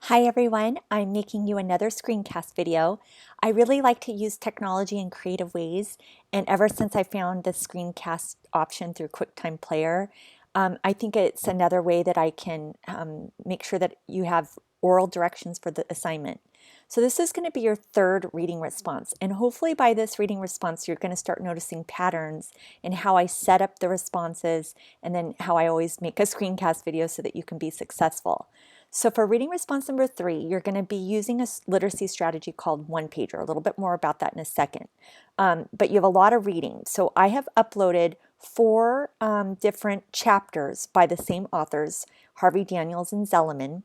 Hi everyone, I'm making you another screencast video. I really like to use technology in creative ways, and ever since I found the screencast option through QuickTime Player, I think it's another way that I can make sure that you have oral directions for the assignment. So this is going to be your third reading response, and hopefully by this reading response you're going to start noticing patterns in how I set up the responses and then how I always make a screencast video so that you can be successful. So for reading response number 3, you're going to be using a literacy strategy called one pager. A little bit more about that in a second. But you have a lot of reading. So I have uploaded 4 different chapters by the same authors, Harvey Daniels and Zelliman.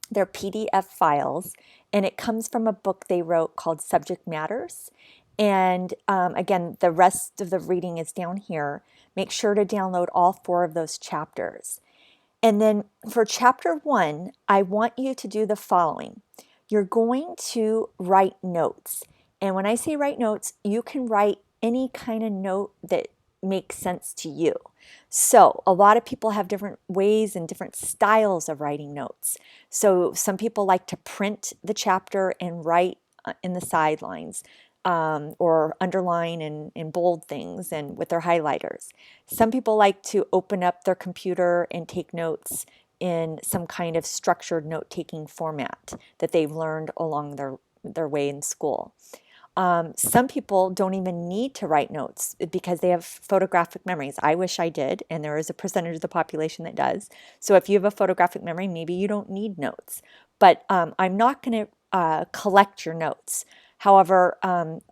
They're PDF files, and it comes from a book they wrote called Subject Matters. And again, the rest of the reading is down here. Make sure to download all 4 of those chapters. And then for chapter 1, I want you to do the following. You're going to write notes. And when I say write notes, you can write any kind of note that makes sense to you. So a lot of people have different ways and different styles of writing notes. So some people like to print the chapter and write in the sidelines. Or underline and bold things and with their highlighters. Some people like to open up their computer and take notes in some kind of structured note-taking format that they've learned along their way in school. Some people don't even need to write notes because they have photographic memories. I wish I did, and there is a percentage of the population that does. So if you have a photographic memory, maybe you don't need notes. But I'm not going to collect your notes. However,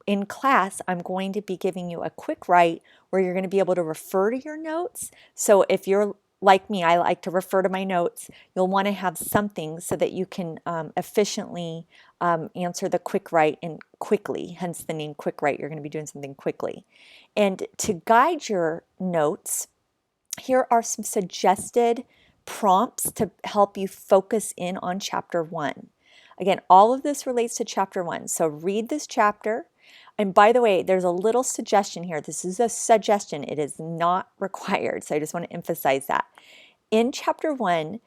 in class, I'm going to be giving you a quick write where you're going to be able to refer to your notes. So if you're like me, I like to refer to my notes. You'll want to have something so that you can efficiently answer the quick write and quickly, hence the name quick write. You're going to be doing something quickly. And to guide your notes, here are some suggested prompts to help you focus in on chapter 1. Again, all of this relates to chapter 1. So read this chapter. And by the way, there's a little suggestion here. This is a suggestion. It is not required. So I just want to emphasize that. In chapter 1,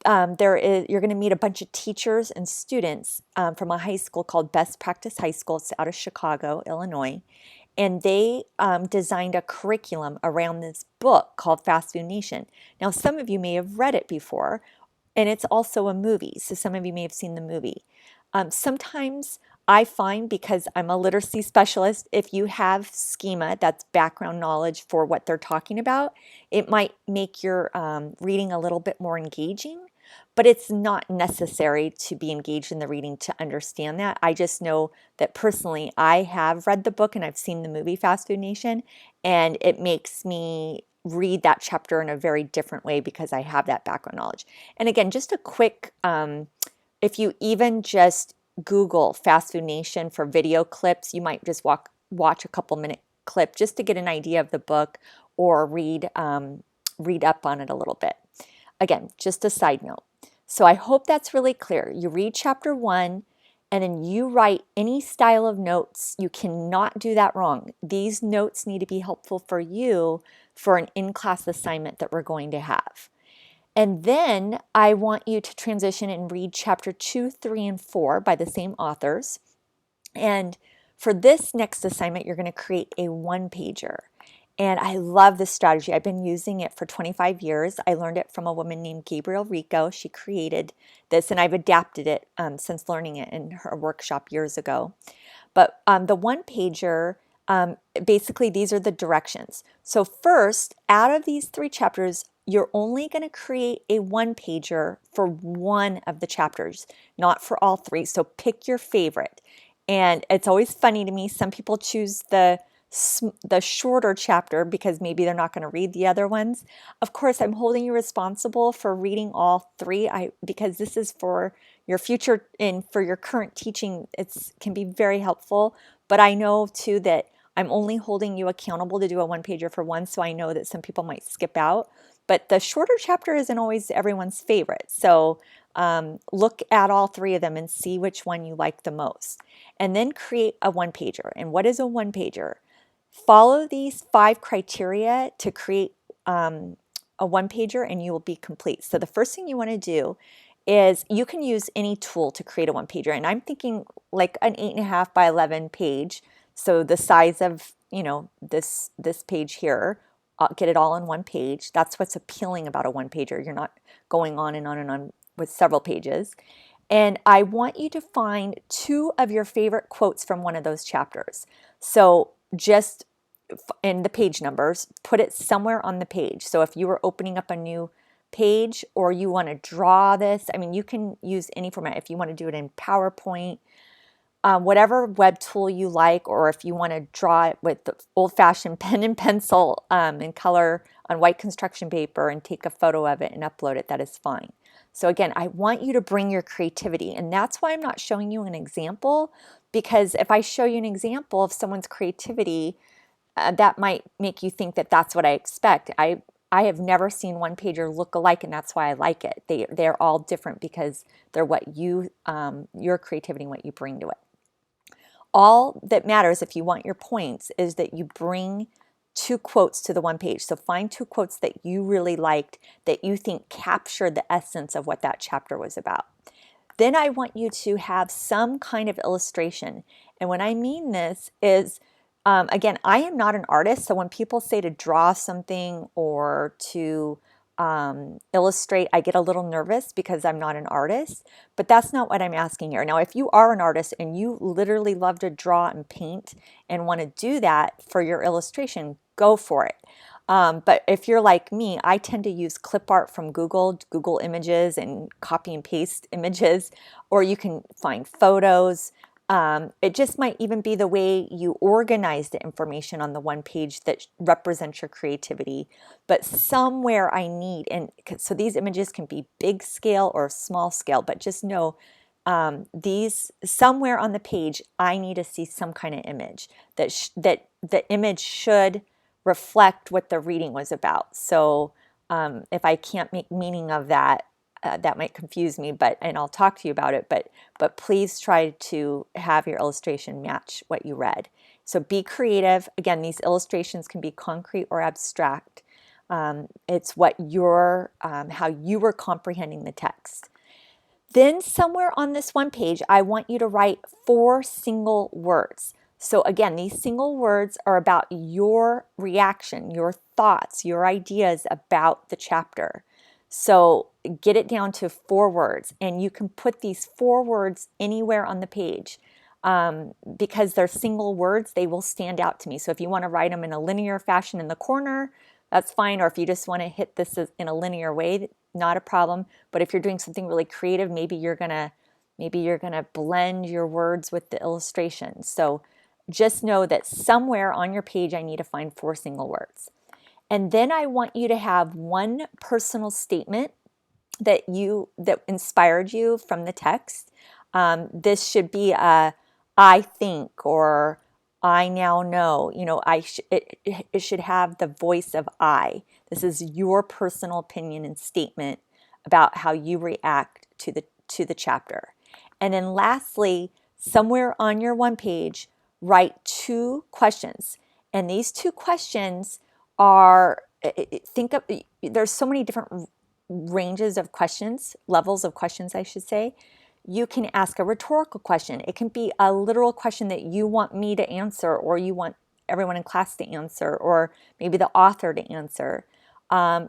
you're going to meet a bunch of teachers and students from a high school called Best Practice High School. It's out of Chicago, Illinois. And they designed a curriculum around this book called Fast Food Nation. Now, some of you may have read it before, and it's also a movie, so some of you may have seen the movie. Sometimes I find, because I'm a literacy specialist, if you have schema, that's background knowledge for what they're talking about, it might make your reading a little bit more engaging, but it's not necessary to be engaged in the reading to understand that. I just know that personally, I have read the book and I've seen the movie Fast Food Nation, and it makes me read that chapter in a very different way because I have that background knowledge. And again, just a quick, if you even just Google Fast Food Nation for video clips, you might just watch a couple minute clip just to get an idea of the book or read up on it a little bit. Again, just a side note. So I hope that's really clear. You read chapter 1 and then you write any style of notes. You cannot do that wrong. These notes need to be helpful for you for an in-class assignment that we're going to have. And then I want you to transition and read chapter 2, 3, and 4 by the same authors. And for this next assignment, you're going to create a one-pager. And I love this strategy. I've been using it for 25 years. I learned it from a woman named Gabrielle Rico. She created this, and I've adapted it since learning it in her workshop years ago. But the one-pager, basically these are the directions. So first, out of these 3 chapters, you're only going to create a one-pager for one of the chapters, not for all 3. So pick your favorite. And it's always funny to me, some people choose the shorter chapter because maybe they're not going to read the other ones. Of course, I'm holding you responsible for reading all 3 because this is for your future and for your current teaching. It can be very helpful, but I know too that I'm only holding you accountable to do a one-pager for one, so I know that some people might skip out. But the shorter chapter isn't always everyone's favorite. So look at all 3 of them and see which one you like the most. And then create a one-pager. And what is a one-pager? Follow these 5 criteria to create a one-pager and you will be complete. So the first thing you want to do is you can use any tool to create a one-pager. And I'm thinking like an 8.5 by 11 page. So the size of, this page here, get it all on one page. That's what's appealing about a one-pager. You're not going on and on and on with several pages. And I want you to find 2 of your favorite quotes from one of those chapters. So just in the page numbers, put it somewhere on the page. So if you were opening up a new page or you want to draw this, I mean, you can use any format. If you want to do it in PowerPoint, whatever web tool you like, or if you want to draw it with the old-fashioned pen and pencil in color on white construction paper and take a photo of it and upload it, that is fine. So again, I want you to bring your creativity, and that's why I'm not showing you an example, because if I show you an example of someone's creativity, that might make you think that that's what I expect. I have never seen one pager look alike, and that's why I like it. They're all different because they're what you, your creativity and what you bring to it. All that matters if you want your points is that you bring 2 quotes to the one page. So find 2 quotes that you really liked, that you think captured the essence of what that chapter was about. Then I want you to have some kind of illustration. And when I mean this is, again, I am not an artist. So when people say to draw something or to illustrate, I get a little nervous because I'm not an artist, but that's not what I'm asking here. Now, if you are an artist and you literally love to draw and paint and want to do that for your illustration, go for it. But if you're like me, I tend to use clip art from Google Images, and copy and paste images, or you can find photos. It just might even be the way you organize the information on the one page that represents your creativity. But somewhere I need, and so these images can be big scale or small scale, but just know these, somewhere on the page, I need to see some kind of image that the image should reflect what the reading was about. So if I can't make meaning of that, that might confuse me, and I'll talk to you about it, but please try to have your illustration match what you read. So be creative. Again, these illustrations can be concrete or abstract. It's what how you were comprehending the text. Then somewhere on this one page, I want you to write 4 single words. So again, these single words are about your reaction, your thoughts, your ideas about the chapter. So get it down to 4 words, and you can put these 4 words anywhere on the page. Because they're single words, they will stand out to me. So if you want to write them in a linear fashion in the corner, that's fine. Or if you just want to hit this in a linear way, not a problem. But if you're doing something really creative, maybe you're gonna blend your words with the illustration. So just know that somewhere on your page, I need to find 4 single words. And then I want you to have one personal statement that inspired you from the text. This should be a "I think" or "I now know." It should have the voice of I. This is your personal opinion and statement about how you react to the chapter. And then lastly, somewhere on your one page, write 2 questions. And these 2 questions are, there's so many different ranges of questions, levels of questions, I should say. You can ask a rhetorical question. It can be a literal question that you want me to answer, or you want everyone in class to answer, or maybe the author to answer.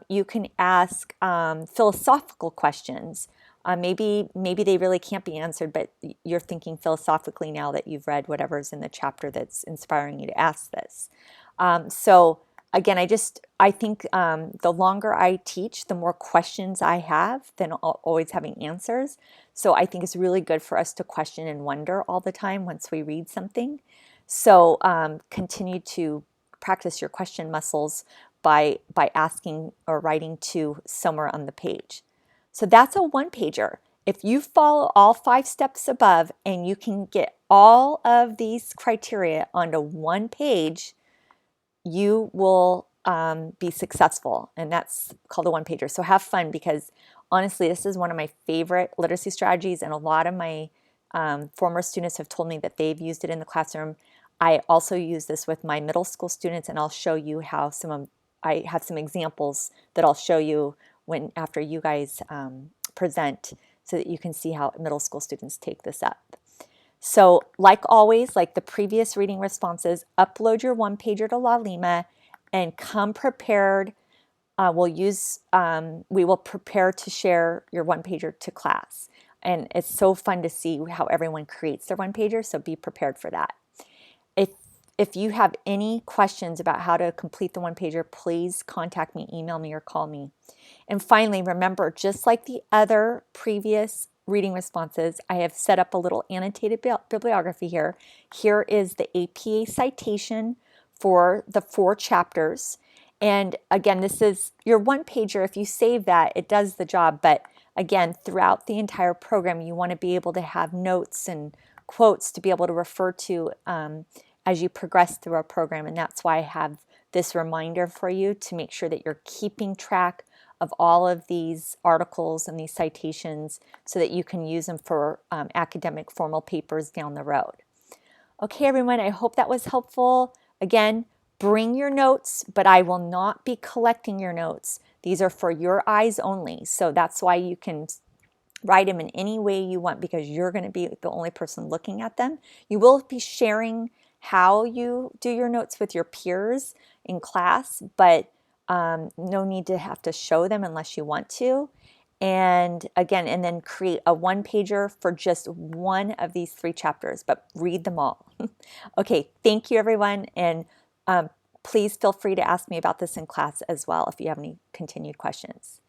You can ask philosophical questions. Maybe they really can't be answered, but you're thinking philosophically now that you've read whatever's in the chapter that's inspiring you to ask this. So again, I think the longer I teach, the more questions I have than always having answers. So I think it's really good for us to question and wonder all the time once we read something. So continue to practice your question muscles by asking or writing to somewhere on the page. So that's a one pager. If you follow all 5 steps above and you can get all of these criteria onto one page, you will be successful, and that's called a one pager. So have fun, because honestly, this is one of my favorite literacy strategies, and a lot of my former students have told me that they've used it in the classroom. I also use this with my middle school students, and I'll show you how I have some examples that I'll show you after you guys present so that you can see how middle school students take this up. So like always, like the previous reading responses, upload your one-pager to Lalima and come prepared. We will prepare to share your one-pager to class. And it's so fun to see how everyone creates their one-pager, so be prepared for that. If if you have any questions about how to complete the one-pager, please contact me, email me, or call me. And finally, remember, just like the other previous reading responses, I have set up a little annotated bibliography here. Here is the APA citation for the 4 chapters. And again, this is your one-pager. If you save that, it does the job. But again, throughout the entire program, you want to be able to have notes and quotes to be able to refer to as you progress through our program. And that's why I have this reminder for you to make sure that you're keeping track of all of these articles and these citations so that you can use them for academic formal papers down the road. Okay, everyone, I hope that was helpful. Again, bring your notes, but I will not be collecting your notes. These are for your eyes only. So that's why you can write them in any way you want, because you're going to be the only person looking at them. You will be sharing how you do your notes with your peers in class, but no need to have to show them unless you want to. And again, and then create a one-pager for just one of these 3 chapters, but read them all. Okay, thank you, everyone. And please feel free to ask me about this in class as well if you have any continued questions.